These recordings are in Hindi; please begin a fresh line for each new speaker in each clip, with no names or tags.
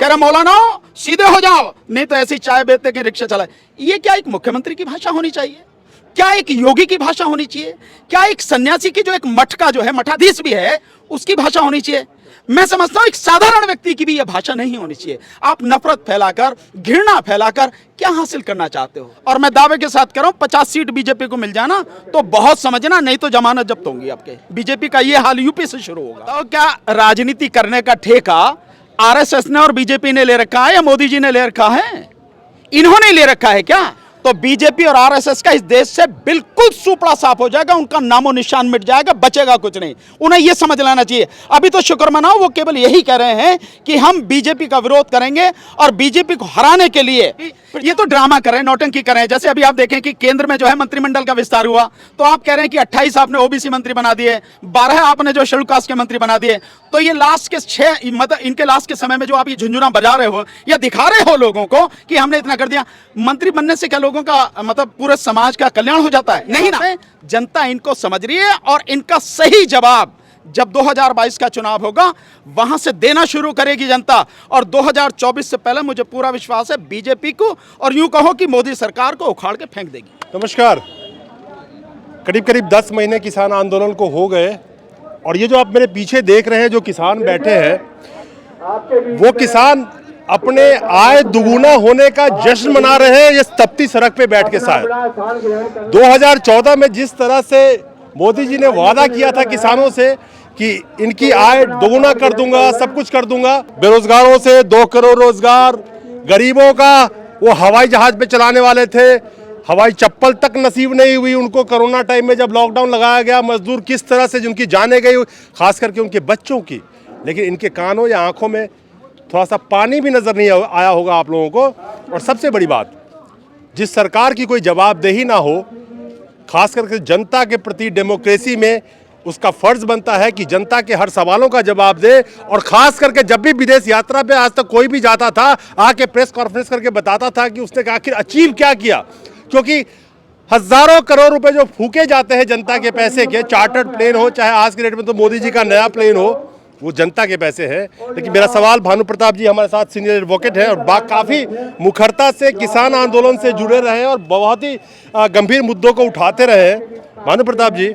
कह रहा मौलाना सीधे हो जाओ, नहीं तो ऐसी चाय बेचते कि रिक्शा चलाए। ये क्या एक मुख्यमंत्री की भाषा होनी चाहिए? क्या एक योगी की भाषा होनी चाहिए? क्या एक सन्यासी की, जो एक मठ का जो है मठाधीश भी है, उसकी भाषा होनी चाहिए? मैं समझता हूं एक साधारण व्यक्ति की भी यह भाषा नहीं होनी चाहिए। आप नफरत फैलाकर, घृणा फैलाकर क्या हासिल करना चाहते हो? और मैं दावे के साथ कह रहा हूं 50 सीट बीजेपी को मिल जाना तो बहुत समझना, नहीं तो जमानत जब्त होंगी आपके। बीजेपी का ये हाल यूपी से शुरू होगा। तो क्या राजनीति करने का ठेका आरएसएस ने और बीजेपी ने ले रखा है या मोदी जी ने ले रखा है? इन्होंने ले रखा है क्या? तो बीजेपी और आरएसएस का इस देश से बिल्कुल सुपड़ा साफ हो जाएगा, उनका नामो निशान मिट जाएगा, बचेगा कुछ नहीं। उन्हें यह समझ लेना चाहिए। अभी तो शुक्र मनाओ, वो केवल यही कह रहे हैं कि हम बीजेपी का विरोध करेंगे और बीजेपी को हराने के लिए ये तो ड्रामा कर रहे हैं, नौटंकी कर रहे हैं। जैसे अभी आप देखें कि केंद्र में जो है मंत्रिमंडल का विस्तार हुआ, तो आप कह रहे हैं कि 28 आपने ओबीसी मंत्री बना दिए, 12 आपने जो शेड्यूल कास्ट के मंत्री बना दिए। तो ये लास्ट के 6 मतलब इनके लास्ट के समय में जो आप ये झुंझुना बजा रहे हो या दिखा रहे हो लोगों को कि हमने इतना कर दिया, मंत्री बनने से क्या लोगों का मतलब पूरे समाज का कल्याण हो जाता है? नहीं ना। जनता इनको समझ रही है और इनका सही जवाब जब 2022 का चुनाव होगा वहां से देना शुरू करेगी जनता। और 2024 से पहले मुझे पूरा विश्वास है बीजेपी को, और यूं कहो कि मोदी सरकार को उखाड़ के फेंक देगी।
नमस्कार। करीब करीब 10 महीने किसान आंदोलन को हो गए, और ये जो आप मेरे पीछे देख रहे हैं जो किसान बैठे हैं, वो किसान अपने आय दुगुना होने का जश्न मना रहे हैं ये तपती सड़क पे बैठ के। शायद 2014 में जिस तरह से मोदी जी ने वादा किया था किसानों से कि इनकी आय दोगुना कर दूंगा, सब कुछ कर दूंगा, बेरोजगारों से 2 करोड़ रोजगार, गरीबों का वो हवाई जहाज पे चलाने वाले थे, हवाई चप्पल तक नसीब नहीं हुई उनको कोरोना टाइम में जब लॉकडाउन लगाया गया, मजदूर किस तरह से जिनकी जाने गई, खास करके उनके बच्चों की। लेकिन इनके कानों या आंखों में थोड़ा सा पानी भी नजर नहीं आया होगा आप लोगों को। और सबसे बड़ी बात, जिस सरकार की कोई जवाबदेही ना हो, खास करके जनता के प्रति डेमोक्रेसी में उसका फर्ज बनता है कि जनता के हर सवालों का जवाब दे। और खास करके जब भी विदेश यात्रा पे आज तक कोई भी जाता था, आके प्रेस कॉन्फ्रेंस करके बताता था कि उसने आखिर अचीव क्या किया। क्योंकि हजारों करोड़ रुपए जो फूके जाते हैं जनता के पैसे के, चार्टर्ड प्लेन हो, चाहे आज के डेट में तो मोदी जी का नया प्लेन हो, वो जनता के पैसे हैं। लेकिन मेरा सवाल, भानु प्रताप जी हमारे साथ सीनियर एडवोकेट हैं और काफ़ी मुखरता से किसान आंदोलन से जुड़े रहे और बहुत ही गंभीर मुद्दों को उठाते रहे। भानु प्रताप जी,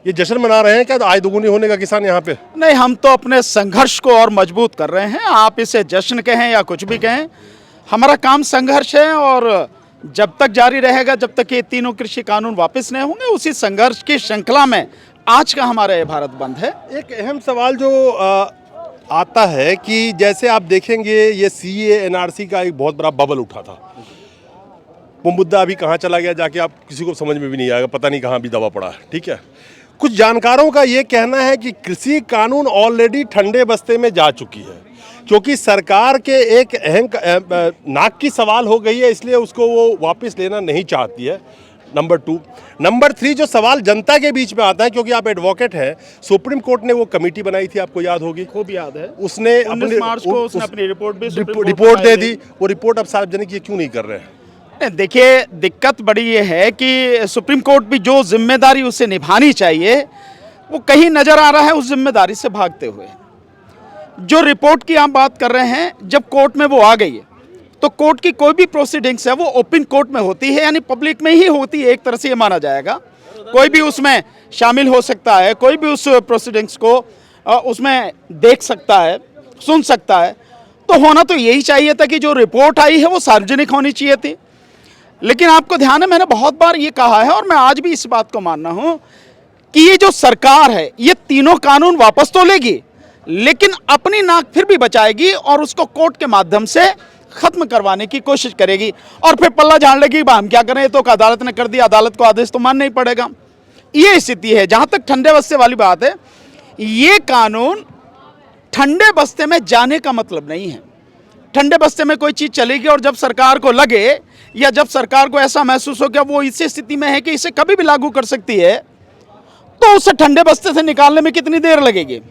ये जश्न मना रहे हैं क्या आय दोगुनी होने का किसान यहाँ पे?
नहीं, हम तो अपने संघर्ष को और मजबूत कर रहे हैं। आप इसे जश्न कहें या कुछ भी कहें, हमारा काम संघर्ष है और जब तक जारी रहेगा, जब तक ये तीनों कृषि कानून वापस नहीं होंगे, उसी संघर्ष की श्रृंखला में आज का हमारा ये भारत बंद है।
एक अहम सवाल जो आता है कि जैसे आप देखेंगे ये सीए एनआरसी का एक बहुत बड़ा बबल उठा था, वो मुद्दा अभी कहाँ चला गया जाके आप किसी को समझ में भी नहीं आएगा, पता नहीं कहाँ भी दबा पड़ा है। ठीक है, कुछ जानकारों का ये कहना है कि कृषि कानून ऑलरेडी ठंडे बस्ते में जा चुकी है, क्योंकि सरकार के एक अहम नाक की सवाल हो गई है, इसलिए उसको वो वापस लेना नहीं चाहती है। नंबर 2, नंबर 3 जो सवाल जनता के बीच में आता है, क्योंकि आप एडवोकेट हैं, सुप्रीम कोर्ट ने वो कमेटी बनाई थी, आपको याद होगी,
खूब याद है।
उसने
19 मार्च को उसने अपनी
रिपोर्ट दे दी। वो रिपोर्ट अब सार्वजनिक ये क्यों नहीं कर रहे हैं?
देखिए, दिक्कत बड़ी ये है कि सुप्रीम कोर्ट भी जो जिम्मेदारी उसे निभानी चाहिए वो कहीं नजर आ रहा है उस जिम्मेदारी से भागते हुए। जो रिपोर्ट की आप बात कर रहे हैं, जब कोर्ट में वो आ गई है तो कोर्ट की कोई भी प्रोसीडिंग्स है वो ओपन कोर्ट में होती है, यानी पब्लिक में ही होती है, एक तरह से ये माना जाएगा। कोई भी उसमें शामिल हो सकता है, कोई भी उस प्रोसीडिंग्स को उसमें देख सकता है, सुन सकता है। तो होना तो यही चाहिए था कि जो रिपोर्ट आई है वो सार्वजनिक होनी चाहिए थी। लेकिन आपको ध्यान है, मैंने बहुत बार ये कहा है और मैं आज भी इस बात को मानना हूं कि ये जो सरकार है ये तीनों कानून वापस तो लेगी, लेकिन अपनी नाक फिर भी बचाएगी और उसको कोर्ट के माध्यम से खत्म करवाने की कोशिश करेगी। और फिर पल्ला झाड़ लेगी, हम क्या करें, तो अदालत ने कर दिया, अदालत को आदेश तो मानना ही पड़ेगा। ये स्थिति है। जहां तक ठंडे बस्ते वाली बात है, ये कानून ठंडे बस्ते में जाने का मतलब नहीं है। ठंडे बस्ते में कोई चीज चलेगी और जब सरकार को लगे या जब सरकार को ऐसा महसूस हो कि वो इस स्थिति में है कि इसे कभी भी लागू कर सकती है, तो उसे ठंडे बस्ते से निकालने में कितनी देर लगेगी?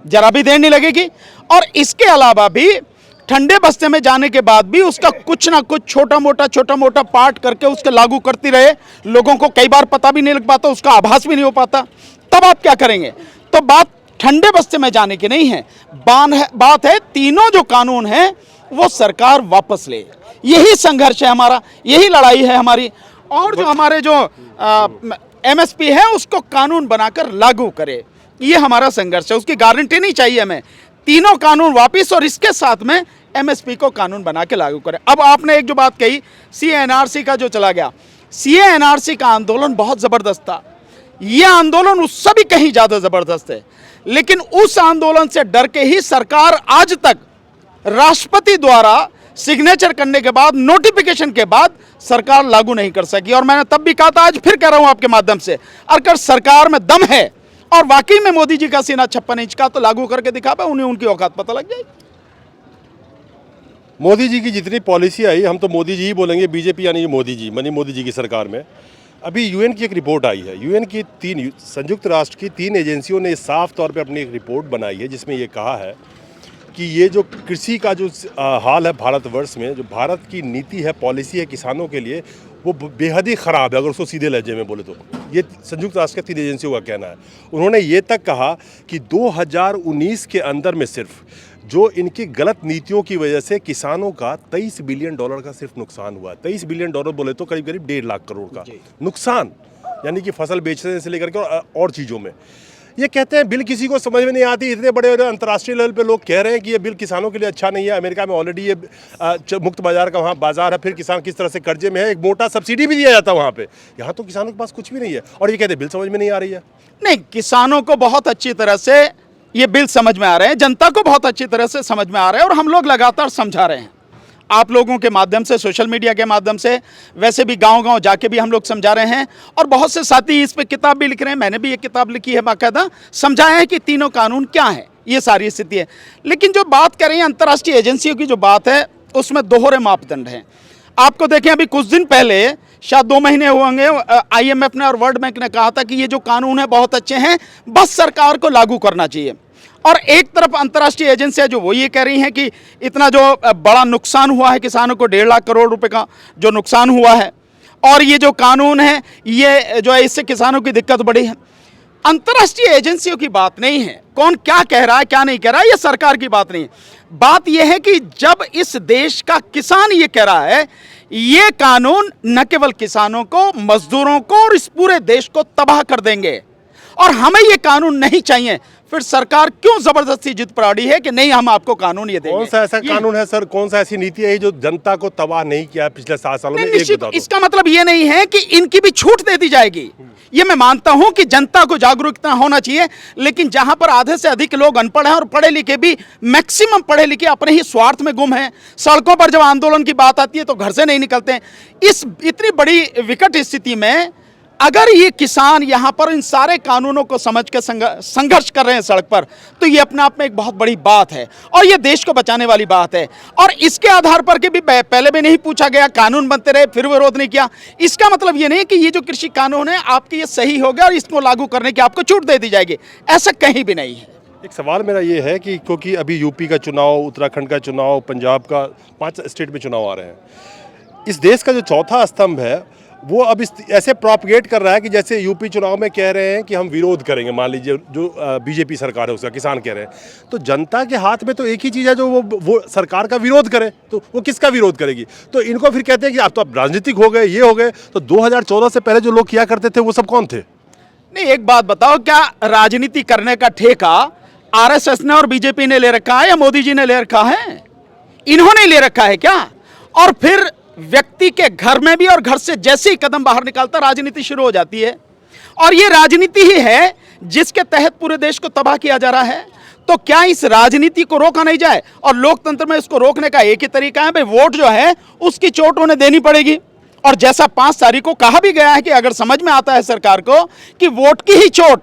जरा भी देर नहीं लगेगी। और इसके अलावा भी ठंडे बस्ते में जाने के बाद भी उसका कुछ ना कुछ छोटा मोटा पार्ट करके उसके लागू करती रहे, लोगों को कई बार पता भी नहीं लग पाता, उसका आभास भी नहीं हो पाता, तब आप क्या करेंगे? तो बात ठंडे बस्ते में जाने की नहीं है। बात है तीनों जो कानून हैं वो सरकार वापस ले। यही संघर्ष है हमारा, यही लड़ाई है हमारी। और जो हमारे जो एमएसपी है उसको कानून बनाकर लागू करे, ये हमारा संघर्ष है। उसकी गारंटी नहीं चाहिए हमें, तीनों कानून वापस और इसके साथ में एमएसपी को कानून बना के लागू करें। अब आपने एक जो बात कही सीएनआरसी का जो चला गया, सीएनआरसी का आंदोलन बहुत ज़बरदस्त था। ये आंदोलन उससे भी कहीं ज़्यादा ज़बरदस्त है, लेकिन उस आंदोलन से डर के ही सरकार आज तक राष्ट्रपति द्वारा सिग्नेचर करने के बाद, नोटिफिकेशन के बाद सरकार लागू नहीं कर सकी। और मैंने तब भी कहा था, आज फिर कह रहा हूं आपके माध्यम से, अगर सरकार में दम है और वाकई में मोदी जी का सीना 56 इंच का, तो लागू करके दिखा पाए, उन्हें उनकी औकात पता लग जाएगी।
मोदी जी की जितनी पॉलिसी आई, हम तो मोदी जी ही बोलेंगे, बीजेपी यानी मोदी जी, मानी मोदी जी की सरकार में। अभी यूएन की एक रिपोर्ट आई है, यूएन की संयुक्त राष्ट्र की 3 एजेंसियों ने साफ तौर पे अपनी एक रिपोर्ट बनाई है, जिसमें ये कहा है कि ये जो कृषि का जो हाल है भारतवर्ष में, जो भारत की नीति है, पॉलिसी है किसानों के लिए, वो बेहद ही ख़राब है, अगर उसको सीधे लहजे में बोले तो। ये संयुक्त राष्ट्र की 3 एजेंसियों का कहना है। उन्होंने ये तक कहा कि 2019 के अंदर में सिर्फ जो इनकी गलत नीतियों की वजह से किसानों का $23 बिलियन का सिर्फ नुकसान हुआ है। $23 बिलियन बोले तो करीब करीब 1.5 लाख करोड़ का नुकसान, यानी कि फसल बेचने से लेकर के और चीज़ों में। ये कहते हैं बिल किसी को समझ में नहीं आती, इतने बड़े बड़े अंतर्राष्ट्रीय लेवल पे लोग कह रहे हैं कि ये बिल किसानों के लिए अच्छा नहीं है। अमेरिका में ऑलरेडी ये मुक्त बाजार का वहाँ बाजार है, फिर किसान किस तरह से कर्जे में है, एक मोटा सब्सिडी भी दिया जाता है वहाँ पे। यहाँ तो किसानों के पास कुछ भी नहीं है, और ये कहते हैं बिल समझ में नहीं आ रही है।
नहीं, किसानों को बहुत अच्छी तरह से ये बिल समझ में आ रहे हैं, जनता को बहुत अच्छी तरह से समझ में आ रहे हैं, और हम लोग लगातार समझा रहे हैं, आप लोगों के माध्यम से, सोशल मीडिया के माध्यम से, वैसे भी गांव-गांव जाके भी हम लोग समझा रहे हैं, और बहुत से साथी इस पे किताब भी लिख रहे हैं। मैंने भी एक किताब लिखी है, बाकायदा समझाया है कि तीनों कानून क्या है, ये सारी स्थिति है। लेकिन जो बात कर रहे हैं अंतर्राष्ट्रीय एजेंसियों की, जो बात है उसमें दोहरे मापदंड हैं। आपको देखें, अभी कुछ दिन पहले, शायद 2 महीने हुए होंगे, IMF ने और वर्ल्ड बैंक ने कहा था कि ये जो कानून है बहुत अच्छे हैं, बस सरकार को लागू करना चाहिए। और एक तरफ अंतर्राष्ट्रीय एजेंसियां जो वो ये कह रही हैं कि इतना जो बड़ा नुकसान हुआ है किसानों को, 1.5 लाख करोड़ रुपए का जो नुकसान हुआ है, और ये जो कानून है ये जो है इससे किसानों की दिक्कत बढ़ी है। अंतर्राष्ट्रीय एजेंसियों की बात नहीं है, कौन क्या कह रहा है क्या नहीं कह रहा है, ये सरकार की बात नहीं है। बात यह है कि जब इस देश का किसान ये कह रहा है, ये कानून न केवल किसानों को, मजदूरों को और इस पूरे देश को तबाह कर देंगे, और हमें ये कानून नहीं चाहिए, फिर सरकार क्यों जबरदस्ती जिद पर अड़ी है कि नहीं हम आपको कानून ये देंगे।
कौन सा ऐसा कानून है सर, कौन सा ऐसी नीति है जो जनता को तबाह नहीं किया पिछले 7 सालों में?
इसका मतलब ये नहीं है कि इनकी भी छूट दे दी जाएगी। ये मैं मानता हूं कि जनता को जागरूकता होना चाहिए, लेकिन जहां पर आधे से अधिक लोग अनपढ़ हैं और पढ़े लिखे भी, मैक्सिमम पढ़े लिखे अपने ही स्वार्थ में गुम हैं, सड़कों पर जब आंदोलन की बात आती है तो घर से नहीं निकलते हैं। इस इतनी बड़ी विकट स्थिति में अगर ये किसान यहाँ पर इन सारे कानूनों को समझ के संघर्ष कर रहे हैं सड़क पर, तो ये अपने आप में एक बहुत बड़ी बात है, और ये देश को बचाने वाली बात है। और इसके आधार पर कि भी पहले भी नहीं पूछा गया, कानून बनते रहे, फिर विरोध नहीं किया, इसका मतलब ये नहीं कि ये जो कृषि कानून है आपके ये सही हो गया और इसको लागू करने की आपको छूट दे दी जाएगी, ऐसा कहीं भी नहीं है।
एक सवाल मेरा ये है कि क्योंकि अभी यूपी का चुनाव, उत्तराखंड का चुनाव, पंजाब का, 5 स्टेट में चुनाव आ रहे हैं, इस देश का जो चौथा स्तंभ है वो अब ऐसे प्रोपगेट कर रहा है कि जैसे यूपी चुनाव में कह रहे हैं कि हम विरोध करेंगे, मान लीजिए जो बीजेपी सरकार है उसका, किसान कह रहे हैं, तो जनता के हाथ में तो एक ही चीज़ है जो वो सरकार का विरोध करे, तो वो किसका विरोध करेगी? तो इनको फिर कहते हैं कि आप तो अब राजनीतिक हो गए, ये हो गए। तो 2014 से पहले जो लोग किया करते थे वो सब कौन थे?
नहीं, एक बात बताओ, क्या राजनीति करने का ठेका RSS ने और बीजेपी ने ले रखा है या मोदी जी ने ले रखा है? इन्होंने ले रखा है क्या? और फिर व्यक्ति के घर में भी, और घर से जैसे ही कदम बाहर निकालता राजनीति शुरू हो जाती है, और ये राजनीति ही है जिसके तहत पूरे देश को तबाह किया जा रहा है। तो क्या इस राजनीति को रोका नहीं जाए? और लोकतंत्र में इसको रोकने का एक ही तरीका है, भाई वोट जो है उसकी चोट उन्हें देनी पड़ेगी। और जैसा 5 तारीख को कहा भी गया है कि अगर समझ में आता है सरकार को कि वोट की ही चोट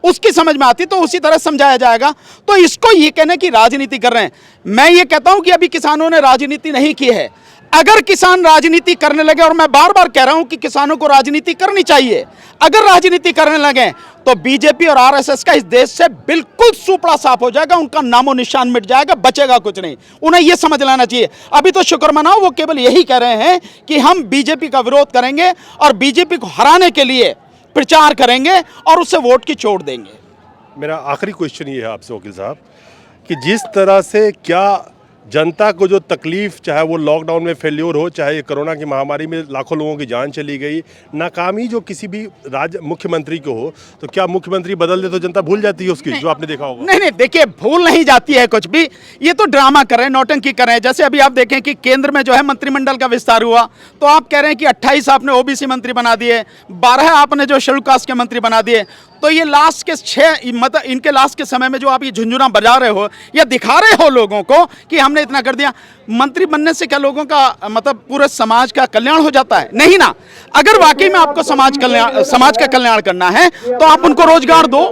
उसकी समझ में आती तो उसी तरह समझाया जाएगा। तो इसको ये कहने की राजनीति कर रहे हैं, मैं ये कहता हूं कि अभी किसानों ने राजनीति नहीं की है। अगर किसान राजनीति करने लगे, और मैं बार बार कह रहा हूं कि किसानों को राजनीति करनी चाहिए, अगर राजनीति करने लगे तो बीजेपी और RSS का इस देश से बिल्कुल सुपड़ा साफ हो जाएगा, उनका नामो निशान मिट जाएगा, बचेगा कुछ नहीं। उन्हें यह समझ लेना चाहिए। अभी तो शुक्र मनाओ, वो केवल यही कह रहे हैं कि हम बीजेपी का विरोध करेंगे और बीजेपी को हराने के लिए प्रचार करेंगे और उससे वोट की चोट देंगे।
मेरा आखिरी क्वेश्चन ये है आपसे वकील साहब कि जिस तरह से क्या जनता को जो तकलीफ, चाहे वो लॉकडाउन में फेल्योर हो, चाहे कोरोना की महामारी में लाखों लोगों की जान चली गई, नाकामी जो किसी भी राज्य मुख्यमंत्री को हो, तो क्या मुख्यमंत्री बदल दे तो जनता भूल जाती है उसकी, जो आपने देखा होगा?
नहीं, देखिए, भूल नहीं जाती है कुछ भी। ये तो ड्रामा कर रहे हैं, नौटंकी कर रहे हैं। जैसे अभी आप देखें कि केंद्र में जो है मंत्रिमंडल का विस्तार हुआ, तो आप कह रहे हैं कि 28 आपने ओबीसी मंत्री बना दिए, 12 आपने जो शेड्यूल कास्ट के मंत्री बना दिए। तो ये लास्ट के 6 मतलब इनके लास्ट के समय में जो आप ये झुंझुना बजा रहे हो या दिखा रहे हो लोगों को कि हमने इतना कर दिया, मंत्री बनने से क्या लोगों का मतलब पूरे समाज का कल्याण हो जाता है? नहीं ना। अगर वाकई में आपको समाज का कल्याण करना है तो आप उनको रोजगार दो,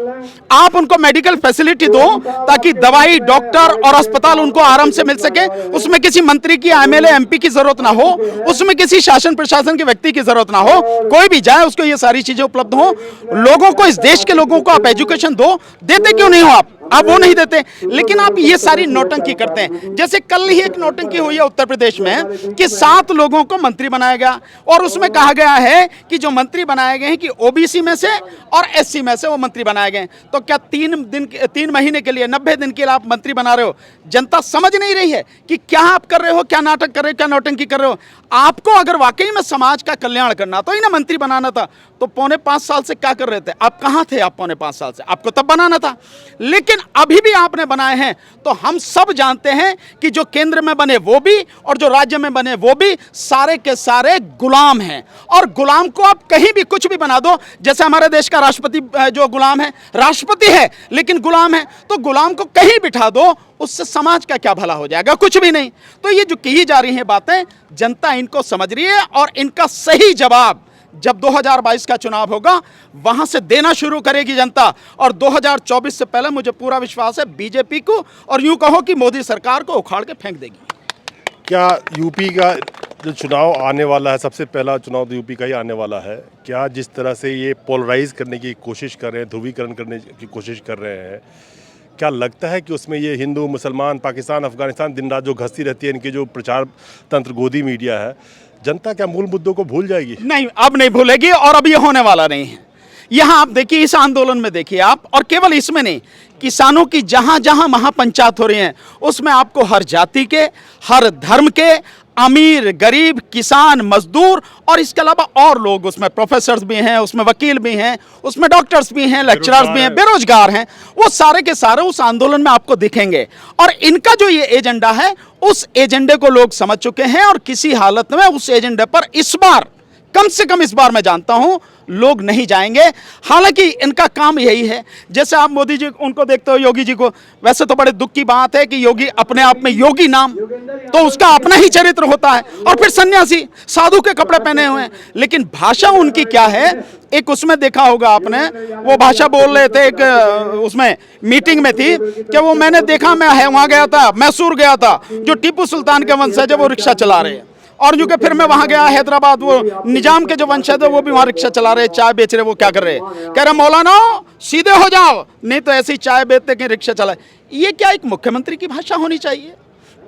आप उनको मेडिकल फैसिलिटी दो, ताकि दवाई, डॉक्टर और अस्पताल उनको आराम से मिल सके। उसमें किसी मंत्री की, एमएलए, एमपी की जरूरत ना हो, उसमें किसी शासन प्रशासन के व्यक्ति की जरूरत ना हो, कोई भी जाए उसको ये सारी चीजें उपलब्ध हो। लोगों को, इस देश के लोगों को आप एजुकेशन दो। देते क्यों नहीं हो आप वो नहीं देते, लेकिन आप ये सारी नौटंकी करते हैं। जैसे कल ही एक नौटंकी हुई है उत्तर प्रदेश में कि 7 लोगों को मंत्री बनाया गया और उसमें कहा गया है कि जो मंत्री बनाए गए हैं कि ओबीसी में से और एससी में से वो मंत्री बनाए गए। तो क्या 3 महीने के लिए, 90 दिन के लिए आप मंत्री बना रहे हो? जनता समझ नहीं रही है कि क्या आप कर रहे हो, क्या नाटक कर रहे हो, क्या नौटंकी कर रहे हो। आपको अगर वाकई में समाज का कल्याण करना तो ही ना मंत्री बनाना था। तो 4.25 साल से क्या कर रहे थे आप? कहां थे आप 4.25 साल से? आपको तब बनाना था। लेकिन अभी भी आपने बनाए हैं। तो हम सब जानते हैं कि जो केंद्र में बने वो भी और जो राज्य में बने वो भी सारे के सारे गुलाम हैं। और गुलाम को आप कहीं भी कुछ भी बना दो। जैसे हमारे देश का राष्ट्रपति जो गुलाम है, राष्ट्रपति है लेकिन गुलाम है, तो गुलाम को कहीं बिठा दो, उससे समाज का क्या भला हो जाएगा? कुछ भी नहीं। तो ये जो कही जा रही हैं बातें, जनता इनको समझ रही है और इनका सही जवाब जब 2022 का चुनाव होगा वहां से देना शुरू करेगी जनता। और 2024 से पहले मुझे पूरा विश्वास है बीजेपी को, और यूं कहो कि मोदी सरकार को उखाड़ के फेंक देगी।
क्या यूपी का जो चुनाव आने वाला है, सबसे पहला चुनाव तो यूपी का ही आने वाला है, क्या जिस तरह से ये पोलराइज करने की कोशिश कर रहे हैं, ध्रुवीकरण करने की कोशिश कर रहे हैं, क्या लगता है कि उसमें ये हिंदू, मुसलमान, पाकिस्तान, अफगानिस्तान दिन रात जो घसती रहती है, इनके जो प्रचार तंत्र, गोदी मीडिया है, जनता क्या मूल मुद्दों को भूल जाएगी?
नहीं, अब नहीं भूलेगी और अब ये होने वाला नहीं है। यहां आप देखिए, इस आंदोलन में देखिए आप, और केवल इसमें नहीं, किसानों की जहां जहां महापंचायत हो रही है उसमें आपको हर जाति के, हर धर्म के, अमीर, गरीब, किसान, मजदूर और इसके अलावा और लोग, उसमें प्रोफेसर्स भी हैं, उसमें वकील भी हैं, उसमें डॉक्टर्स भी हैं, लेक्चरर्स भी हैं, बेरोजगार हैं, वो सारे के सारे उस आंदोलन में आपको दिखेंगे। और इनका जो ये एजेंडा है, उस एजेंडे को लोग समझ चुके हैं और किसी हालत में उस एजेंडे पर इस बार, कम से कम इस बार मैं जानता हूं, लोग नहीं जाएंगे। हालांकि इनका काम यही है। जैसे आप मोदी जी उनको देखते हो, योगी जी को, वैसे तो बड़े दुख की बात है कि योगी अपने आप में योगी नाम, तो उसका अपना ही चरित्र होता है, और फिर सन्यासी, साधु के कपड़े पहने हुए हैं। लेकिन भाषा उनकी क्या है, एक उसमें देखा होगा आपने, वो भाषा बोल रहे थे, एक उसमें मीटिंग में थी कि वो मैंने देखा, मैं वहां गया था, मैसूर गया था, जो टीपू सुल्तान के वंशज है वो रिक्शा चला रहे हैं, और जो कि फिर मैं वहां गया हैदराबाद, वो निजाम के जो वंशज है वो भी वहां रिक्शा चला रहे, चाय बेच रहे, वो क्या कर रहे हैं, कह रहे मौलाना सीधे हो जाओ, नहीं तो ऐसी चाय बेचते कि रिक्शा चलाए। ये क्या एक मुख्यमंत्री की भाषा होनी चाहिए?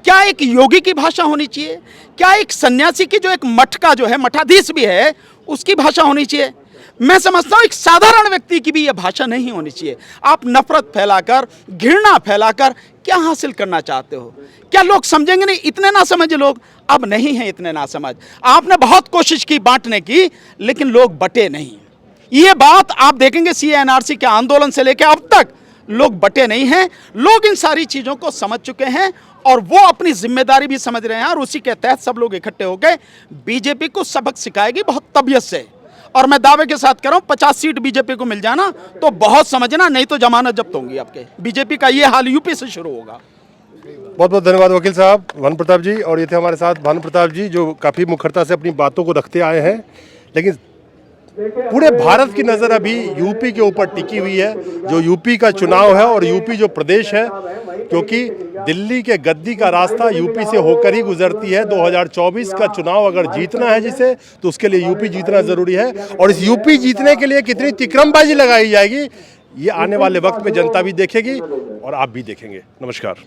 क्या एक योगी की भाषा होनी चाहिए? क्या एक सन्यासी की, जो एक मठ का जो है मठाधीश भी है, उसकी भाषा होनी चाहिए? मैं समझता हूं एक साधारण व्यक्ति की भी यह भाषा नहीं होनी चाहिए। आप नफरत फैलाकर, घृणा फैलाकर क्या हासिल करना चाहते हो? क्या लोग समझेंगे नहीं? इतने ना समझ लोग, अब नहीं है इतने ना समझ। आपने बहुत कोशिश की बांटने की, लेकिन लोग बटे नहीं। ये बात आप देखेंगे CNRC के आंदोलन से लेकर अब तक लोग बटे नहीं हैं। लोग इन सारी चीजों को समझ चुके हैं और वो अपनी जिम्मेदारी भी समझ रहे हैं, और उसी के तहत सब लोग इकट्ठे होकर बीजेपी को सबक सिखाएगी बहुत तबीयत से। और मैं दावे के साथ कह रहा हूं 50 सीट बीजेपी को मिल जाना तो बहुत समझना, नहीं तो जमानत जब्त होंगी आपके। बीजेपी का ये हाल यूपी से शुरू होगा।
बहुत बहुत धन्यवाद वकील साहब भानु प्रताप जी। और ये थे हमारे साथ भानु प्रताप जी, जो काफ़ी मुखरता से अपनी बातों को रखते आए हैं, लेकिन पूरे भारत की नज़र अभी यूपी के ऊपर टिकी हुई है। जो यूपी का चुनाव है और यूपी जो प्रदेश है, क्योंकि दिल्ली के गद्दी का रास्ता यूपी से होकर ही गुजरती है। 2024 का चुनाव अगर जीतना है जिसे, तो उसके लिए यूपी जीतना ज़रूरी है। और इस यूपी जीतने के लिए कितनी तिकड़मबाजी लगाई जाएगी, ये आने वाले वक्त में जनता भी देखेगी और आप भी देखेंगे। नमस्कार।